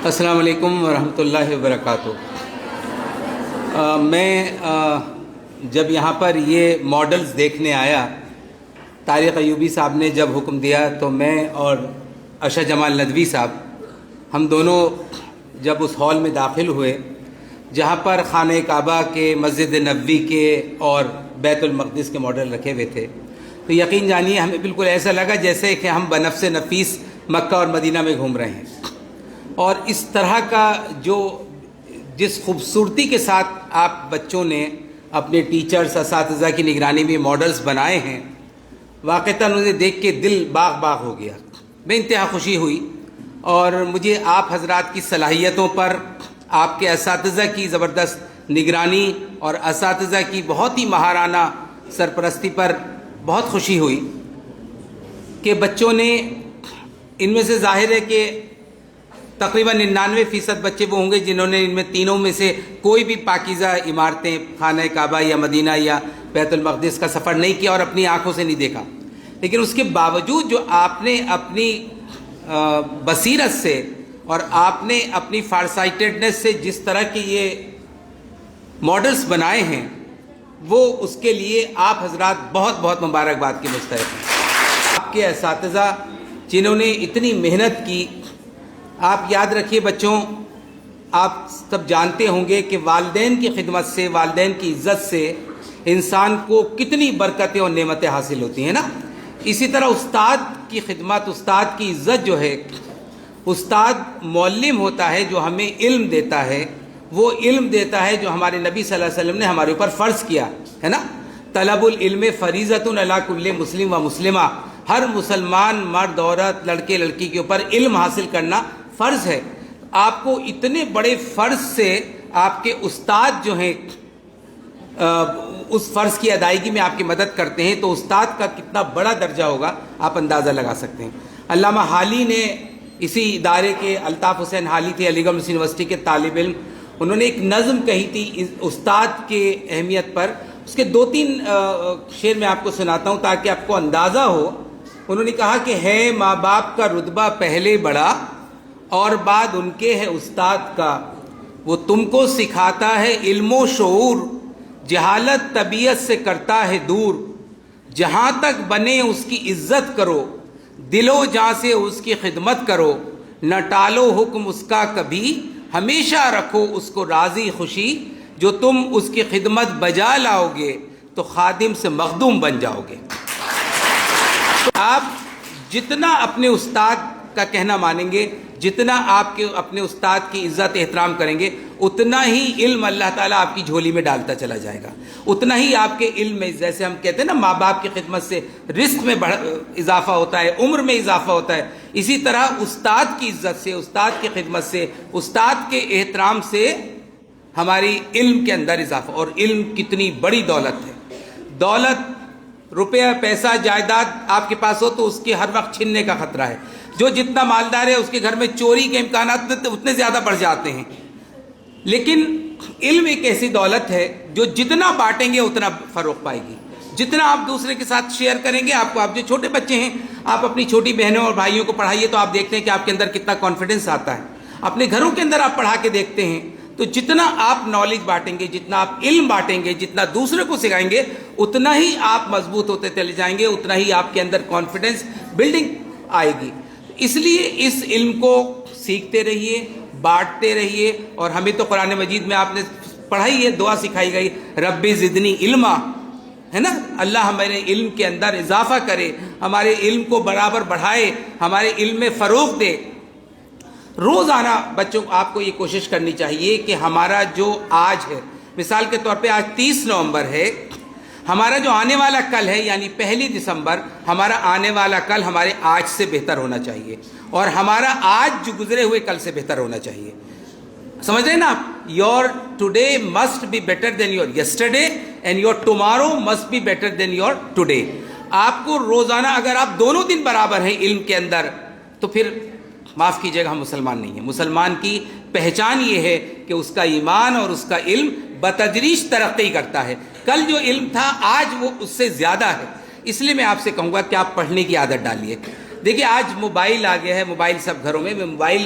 السلام علیکم ورحمۃ اللہ وبرکاتہ۔ میں جب یہاں پر یہ ماڈلز دیکھنے آیا، طارق ایوبی صاحب نے جب حکم دیا تو میں اور اشا جمال ندوی صاحب ہم دونوں جب اس ہال میں داخل ہوئے جہاں پر خانہ کعبہ کے، مسجد نبوی کے اور بیت المقدس کے ماڈل رکھے ہوئے تھے، تو یقین جانیے ہمیں بالکل ایسا لگا جیسے کہ ہم بنفس نفیس مکہ اور مدینہ میں گھوم رہے ہیں۔ اور اس طرح کا جس خوبصورتی کے ساتھ آپ بچوں نے اپنے ٹیچرز، اساتذہ کی نگرانی میں ماڈلز بنائے ہیں، واقعتاً انہیں دیکھ کے دل باغ باغ ہو گیا، بے انتہا خوشی ہوئی۔ اور مجھے آپ حضرات کی صلاحیتوں پر، آپ کے اساتذہ کی زبردست نگرانی اور اساتذہ کی بہت ہی ماہرانہ سرپرستی پر بہت خوشی ہوئی کہ بچوں نے، ان میں سے ظاہر ہے کہ تقریباً 99% بچے وہ ہوں گے جنہوں نے ان میں تینوں میں سے کوئی بھی پاکیزہ عمارتیں، خانہ کعبہ یا مدینہ یا بیت المقدس کا سفر نہیں کیا اور اپنی آنکھوں سے نہیں دیکھا، لیکن اس کے باوجود جو آپ نے اپنی بصیرت سے اور آپ نے اپنی فارسائٹڈنس سے جس طرح کے یہ ماڈلز بنائے ہیں، وہ اس کے لیے آپ حضرات بہت بہت مبارکباد کے مستحق ہیں۔ آپ کے اساتذہ جنہوں نے اتنی محنت کی، آپ یاد رکھیے بچوں، آپ سب جانتے ہوں گے کہ والدین کی خدمت سے، والدین کی عزت سے انسان کو کتنی برکتیں اور نعمتیں حاصل ہوتی ہیں نا۔ اسی طرح استاد کی خدمت، استاد کی عزت جو ہے، استاد معلم ہوتا ہے جو ہمیں علم دیتا ہے، وہ علم دیتا ہے جو ہمارے نبی صلی اللہ علیہ وسلم نے ہمارے اوپر فرض کیا ہے نا۔ طلب العلم فریضۃ علی کل مسلم و مسلمہ، ہر مسلمان مرد عورت، لڑکے لڑکی کے اوپر علم حاصل کرنا فرض ہے۔ آپ کو اتنے بڑے فرض سے آپ کے استاد جو ہیں اس فرض کی ادائیگی میں آپ کی مدد کرتے ہیں، تو استاد کا کتنا بڑا درجہ ہوگا آپ اندازہ لگا سکتے ہیں۔ علامہ حالی نے، اسی ادارے کے الطاف حسین حالی تھے، علی گڑھ مسلم یونیورسٹی کے طالب علم، انہوں نے ایک نظم کہی تھی استاد کے اہمیت پر۔ اس کے 2-3 شعر میں آپ کو سناتا ہوں تاکہ آپ کو اندازہ ہو۔ انہوں نے کہا کہ ہے ماں باپ کا رتبہ پہلے بڑا، اور بعد ان کے ہے استاد کا، وہ تم کو سکھاتا ہے علم و شعور، جہالت طبیعت سے کرتا ہے دور، جہاں تک بنے اس کی عزت کرو، دل و جاں سے اس کی خدمت کرو، نہ ٹالو حکم اس کا کبھی، ہمیشہ رکھو اس کو راضی خوشی، جو تم اس کی خدمت بجا لاؤ گے تو خادم سے مخدوم بن جاؤ گے۔ آپ جتنا اپنے استاد کا کہنا مانیں گے، جتنا آپ کے اپنے استاد کی عزت احترام کریں گے، اتنا ہی علم اللہ تعالیٰ آپ کی جھولی میں ڈالتا چلا جائے گا، اتنا ہی آپ کے علم میں، جیسے ہم کہتے ہیں نا ماں باپ کی خدمت سے رزق میں اضافہ ہوتا ہے، عمر میں اضافہ ہوتا ہے، اسی طرح استاد کی عزت سے، استاد کی خدمت سے، استاد کے احترام سے ہماری علم کے اندر اضافہ۔ اور علم کتنی بڑی دولت ہے۔ دولت، روپیہ، پیسہ، جائیداد آپ کے پاس ہو تو اس کے ہر وقت چھننے کا خطرہ ہے۔ جو جتنا مالدار ہے اس کے گھر میں چوری کے امکانات اتنے زیادہ بڑھ جاتے ہیں، لیکن علم ایک ایسی دولت ہے جو جتنا بانٹیں گے اتنا فروغ پائے گی۔ جتنا آپ دوسرے کے ساتھ شیئر کریں گے، آپ جو چھوٹے بچے ہیں، آپ اپنی چھوٹی بہنوں اور بھائیوں کو پڑھائیے تو آپ دیکھتے ہیں کہ آپ کے اندر کتنا کانفیڈنس آتا ہے۔ اپنے گھروں کے اندر آپ پڑھا کے دیکھتے ہیں تو جتنا آپ نالج بانٹیں گے، جتنا آپ علم بانٹیں گے، جتنا دوسرے کو سکھائیں گے، اتنا ہی آپ مضبوط ہوتے چلے جائیں گے، اتنا ہی آپ کے اندر کانفیڈنس بلڈنگ آئے گی۔ اس لیے اس علم کو سیکھتے رہیے، بانٹتے رہیے۔ اور ہمیں تو قرآن مجید میں آپ نے پڑھائی ہے، دعا سکھائی گئی، رب زدنی علما، ہے نا۔ اللہ ہمارے علم کے اندر اضافہ کرے، ہمارے علم کو برابر بڑھائے، ہمارے علم میں فروغ دے۔ روزانہ بچوں آپ کو یہ کوشش کرنی چاہیے کہ ہمارا جو آج ہے، مثال کے طور پہ آج 30 نومبر ہے، ہمارا جو آنے والا کل ہے یعنی 1 دسمبر، ہمارا آنے والا کل ہمارے آج سے بہتر ہونا چاہیے، اور ہمارا آج جو گزرے ہوئے کل سے بہتر ہونا چاہیے۔ سمجھ رہے ہیں نا آپ؟ Your today must be better than your yesterday, and your tomorrow must be better than your today. آپ کو روزانہ، اگر آپ دونوں دن برابر ہیں علم کے اندر، تو پھر معاف کیجیے گا، ہم مسلمان نہیں ہیں۔ مسلمان کی پہچان یہ ہے کہ اس کا ایمان اور اس کا علم بتدریج ترقی کرتا ہے۔ کل جو علم تھا آج وہ اس سے زیادہ ہے۔ اس لیے میں آپ سے کہوں گا کہ آپ پڑھنے کی عادت ڈالیے۔ دیکھیے آج موبائل آ گیا ہے، موبائل سب گھروں میں، موبائل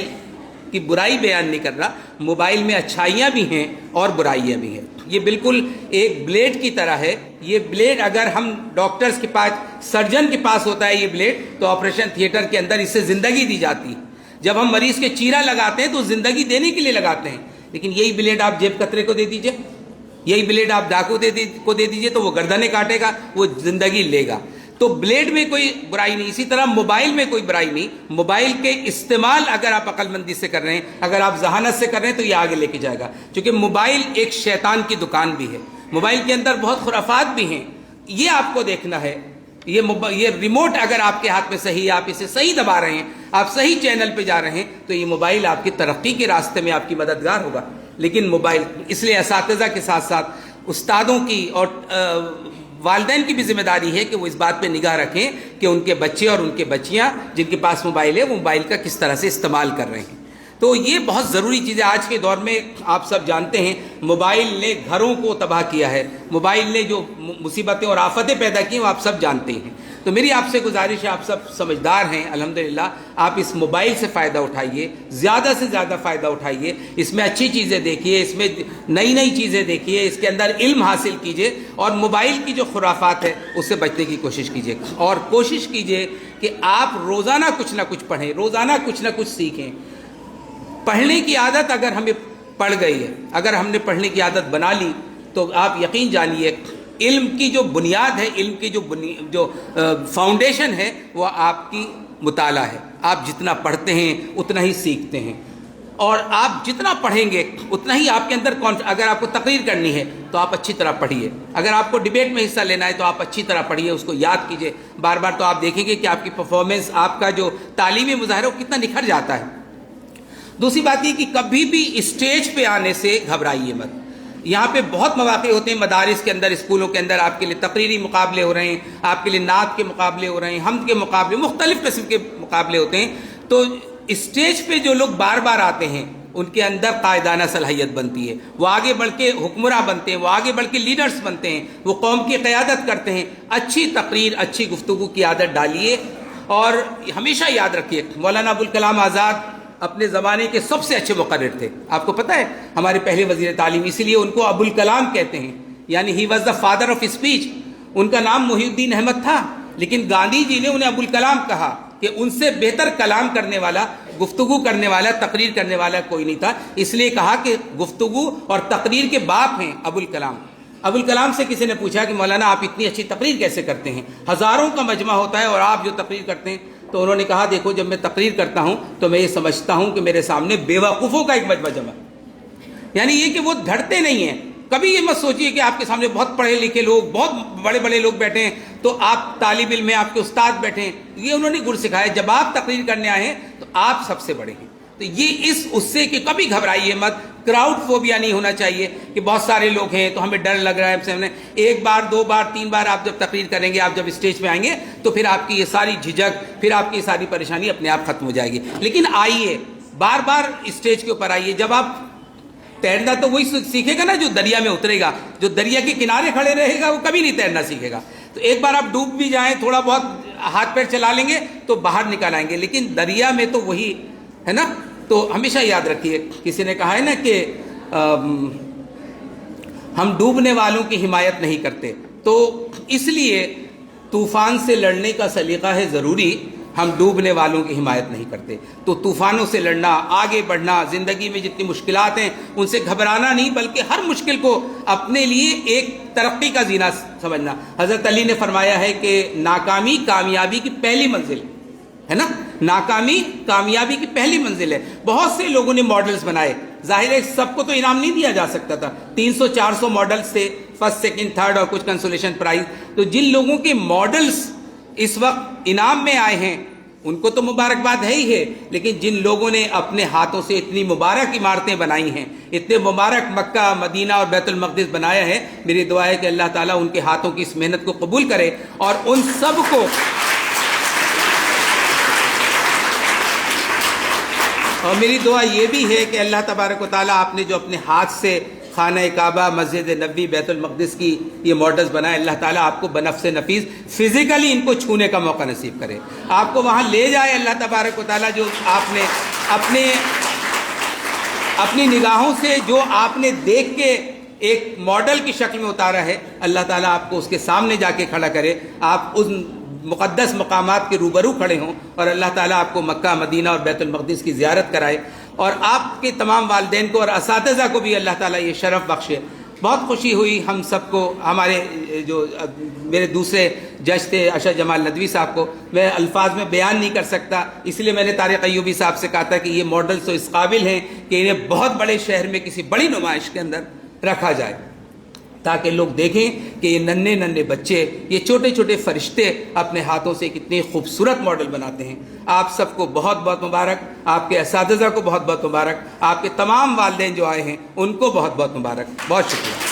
کی برائی بیان نہیں کر رہا، موبائل میں اچھائیاں بھی ہیں اور برائیاں بھی ہیں۔ یہ بالکل ایک بلیڈ کی طرح ہے، یہ بلیڈ اگر ہم ڈاکٹرز کے پاس، سرجن کے پاس ہوتا ہے یہ بلیڈ، تو آپریشن تھیٹر کے اندر اس سے زندگی دی جاتی ہے۔ جب ہم مریض کے چیرا لگاتے ہیں تو زندگی دینے کے لیے لگاتے ہیں، لیکن یہی بلیڈ آپ جیب کترے کو دے دیجئے، یہی بلیڈ آپ ڈاکو کو دے دیجئے تو وہ گردنیں کاٹے گا، وہ زندگی لے گا۔ تو بلیڈ میں کوئی برائی نہیں، اسی طرح موبائل میں کوئی برائی نہیں۔ موبائل کے استعمال اگر آپ عقل مندی سے کر رہے ہیں، اگر آپ ذہانت سے کر رہے ہیں تو یہ آگے لے کے جائے گا، چونکہ موبائل ایک شیطان کی دکان بھی ہے، موبائل کے اندر بہت خرافات بھی ہیں، یہ آپ کو دیکھنا ہے۔ یہ ریموٹ اگر آپ کے ہاتھ میں صحیح ہے، آپ اسے صحیح دبا رہے ہیں، آپ صحیح چینل پہ جا رہے ہیں، تو یہ موبائل آپ کی ترقی کے راستے میں آپ کی مددگار ہوگا۔ لیکن موبائل، اس لیے اساتذہ کے ساتھ ساتھ استادوں کی اور والدین کی بھی ذمہ داری ہے کہ وہ اس بات پہ نگاہ رکھیں کہ ان کے بچے اور ان کے بچیاں جن کے پاس موبائل ہے وہ موبائل کا کس طرح سے استعمال کر رہے ہیں۔ تو یہ بہت ضروری چیز ہے۔ آج کے دور میں آپ سب جانتے ہیں موبائل نے گھروں کو تباہ کیا ہے، موبائل نے جو مصیبتیں اور آفتیں پیدا کی ہیں وہ آپ سب جانتے ہیں۔ تو میری آپ سے گزارش ہے، آپ سب سمجھدار ہیں الحمدللہ، آپ اس موبائل سے فائدہ اٹھائیے، زیادہ سے زیادہ فائدہ اٹھائیے، اس میں اچھی چیزیں دیکھیے، اس میں نئی نئی چیزیں دیکھیے، اس کے اندر علم حاصل کیجیے، اور موبائل کی جو خرافات ہے اس سے بچنے کی کوشش کیجیے، اور کوشش کیجیے کہ آپ روزانہ کچھ نہ کچھ پڑھیں، روزانہ کچھ نہ کچھ سیکھیں۔ پڑھنے کی عادت اگر ہمیں پڑ گئی ہے، اگر ہم نے پڑھنے کی عادت بنا لی، تو آپ یقین جانیے علم کی جو بنیاد ہے، علم کی جو فاؤنڈیشن ہے وہ آپ کی مطالعہ ہے۔ آپ جتنا پڑھتے ہیں اتنا ہی سیکھتے ہیں، اور آپ جتنا پڑھیں گے اتنا ہی آپ کے اندر اگر آپ کو تقریر کرنی ہے تو آپ اچھی طرح پڑھیے، اگر آپ کو ڈیبیٹ میں حصہ لینا ہے تو آپ اچھی طرح پڑھیے، اس کو یاد کیجیے بار بار، تو آپ دیکھیں گے کہ آپ کی پرفارمنس، آپ کا جو تعلیمی مظاہرہ وہ کتنا نکھر جاتا ہے۔ دوسری بات یہ کہ کبھی بھی اسٹیج پہ آنے سے گھبرائیے مت۔ یہاں پہ بہت مواقع ہوتے ہیں مدارس کے اندر، اسکولوں کے اندر، آپ کے لیے تقریری مقابلے ہو رہے ہیں، آپ کے لیے نعت کے مقابلے ہو رہے ہیں، حمد کے مقابلے، مختلف قسم کے مقابلے ہوتے ہیں۔ تو اسٹیج پہ جو لوگ بار بار آتے ہیں ان کے اندر قائدانہ صلاحیت بنتی ہے، وہ آگے بڑھ کے حکمراں بنتے ہیں، وہ آگے بڑھ کے لیڈرز بنتے ہیں، وہ قوم کی قیادت کرتے ہیں۔ اچھی تقریر، اچھی گفتگو کی عادت ڈالیے، اور ہمیشہ یاد رکھیے مولانا ابوالکلام آزاد اپنے زمانے کے سب سے اچھے مقرر تھے۔ آپ کو پتہ ہے ہمارے پہلے وزیر تعلیم، اسی لیے ان کو ابوالکلام کہتے ہیں، یعنی he was the father of speech. ان کا نام محی الدین احمد تھا، لیکن گاندھی جی نے انہیں ابوالکلام کہا کہ ان سے بہتر کلام کرنے والا، گفتگو کرنے والا، تقریر کرنے والا کوئی نہیں تھا، اس لیے کہا کہ گفتگو اور تقریر کے باپ ہیں ابوالکلام۔ ابوالکلام سے کسی نے پوچھا کہ مولانا آپ اتنی اچھی تقریر کیسے کرتے ہیں، ہزاروں کا مجمع ہوتا ہے اور آپ جو تقریر کرتے ہیں؟ تو انہوں نے کہا دیکھو جب میں تقریر کرتا ہوں تو میں یہ سمجھتا ہوں کہ میرے سامنے بے وقوفوں کا ایک مجمع جمع، یعنی یہ کہ وہ دھڑتے نہیں ہیں۔ کبھی یہ مت سوچیے کہ آپ کے سامنے بہت پڑھے لکھے لوگ، بہت بڑے بڑے لوگ بیٹھے ہیں تو آپ طالب علم ہیں، آپ کے استاد بیٹھے ہیں، یہ انہوں نے گر سکھایا۔ جب آپ تقریر کرنے آئے ہیں تو آپ سب سے بڑے ہیں۔ تو یہ اس سے کہ کبھی گھبرائیے مت، کراؤڈ فوبیا نہیں ہونا چاہیے کہ بہت سارے لوگ ہیں تو ہمیں ڈر لگ رہا ہے۔ ہم نے ایک بار، دو بار، تین بار آپ جب تقریر کریں گے، آپ جب اسٹیج پہ آئیں گے تو پھر آپ کی یہ ساری جھجک، پھر آپ کی یہ ساری پریشانی اپنے آپ ختم ہو جائے گی۔ لیکن آئیے، بار بار اسٹیج کے اوپر آئیے۔ جب آپ تیرنا تو وہی سیکھے گا نا جو دریا میں اترے گا، جو دریا کے کنارے کھڑے رہے گا وہ کبھی نہیں تیرنا سیکھے گا۔ تو ایک بار آپ ڈوب بھی جائیں، تھوڑا بہت ہاتھ پیر چلا لیں گے تو باہر نکل آئیں گے، لیکن دریا میں تو وہی ہے نا۔ تو ہمیشہ یاد رکھیے، کسی نے کہا ہے نا کہ ہم ڈوبنے والوں کی حمایت نہیں کرتے، تو اس لیے طوفان سے لڑنے کا سلیقہ ہے ضروری، ہم ڈوبنے والوں کی حمایت نہیں کرتے۔ تو طوفانوں سے لڑنا، آگے بڑھنا، زندگی میں جتنی مشکلات ہیں ان سے گھبرانا نہیں، بلکہ ہر مشکل کو اپنے لیے ایک ترقی کا زینہ سمجھنا۔ حضرت علی نے فرمایا ہے کہ ناکامی کامیابی کی پہلی منزل ہے نا، ناکامی کامیابی کی پہلی منزل ہے۔ بہت سے لوگوں نے ماڈلز بنائے، ظاہر ہے سب کو تو انعام نہیں دیا جا سکتا تھا، 300-400 ماڈلز تھے، فرسٹ، سیکنڈ، تھرڈ اور کچھ کنسولیشن پرائز۔ تو جن لوگوں کے ماڈلز اس وقت انعام میں آئے ہیں ان کو تو مبارکباد ہے ہی ہے، لیکن جن لوگوں نے اپنے ہاتھوں سے اتنی مبارک عمارتیں بنائی ہیں، اتنے مبارک مکہ، مدینہ اور بیت المقدس بنایا ہے، میری دعا ہے کہ اللہ تعالیٰ ان کے ہاتھوں کی اس محنت کو قبول کرے، اور ان سب کو، اور میری دعا یہ بھی ہے کہ اللہ تبارک و تعالیٰ آپ نے جو اپنے ہاتھ سے خانہ کعبہ، مسجد نبوی، بیت المقدس کی یہ ماڈلز بنائے، اللہ تعالیٰ آپ کو بنفس نفیس فزیکلی ان کو چھونے کا موقع نصیب کرے، آپ کو وہاں لے جائے اللہ تبارک و تعالیٰ، جو آپ نے اپنی نگاہوں سے جو آپ نے دیکھ کے ایک ماڈل کی شکل میں اتارا ہے، اللہ تعالیٰ آپ کو اس کے سامنے جا کے کھڑا کرے، آپ ان مقدس مقامات کے روبرو کھڑے ہوں، اور اللہ تعالیٰ آپ کو مکہ، مدینہ اور بیت المقدس کی زیارت کرائے، اور آپ کے تمام والدین کو اور اساتذہ کو بھی اللہ تعالیٰ یہ شرف بخشے۔ بہت خوشی ہوئی ہم سب کو، ہمارے جو میرے دوسرے جج تھے اشرف جمال ندوی صاحب کو میں الفاظ میں بیان نہیں کر سکتا، اس لیے میں نے طارق ایوبی صاحب سے کہا تھا کہ یہ ماڈلز تو اس قابل ہیں کہ انہیں بہت بڑے شہر میں کسی بڑی نمائش کے اندر رکھا جائے، تاکہ لوگ دیکھیں کہ یہ ننھے ننھے بچے، یہ چھوٹے چھوٹے فرشتے اپنے ہاتھوں سے کتنے خوبصورت ماڈل بناتے ہیں۔ آپ سب کو بہت بہت مبارک، آپ کے اساتذہ کو بہت بہت مبارک، آپ کے تمام والدین جو آئے ہیں ان کو بہت بہت مبارک، بہت شکریہ۔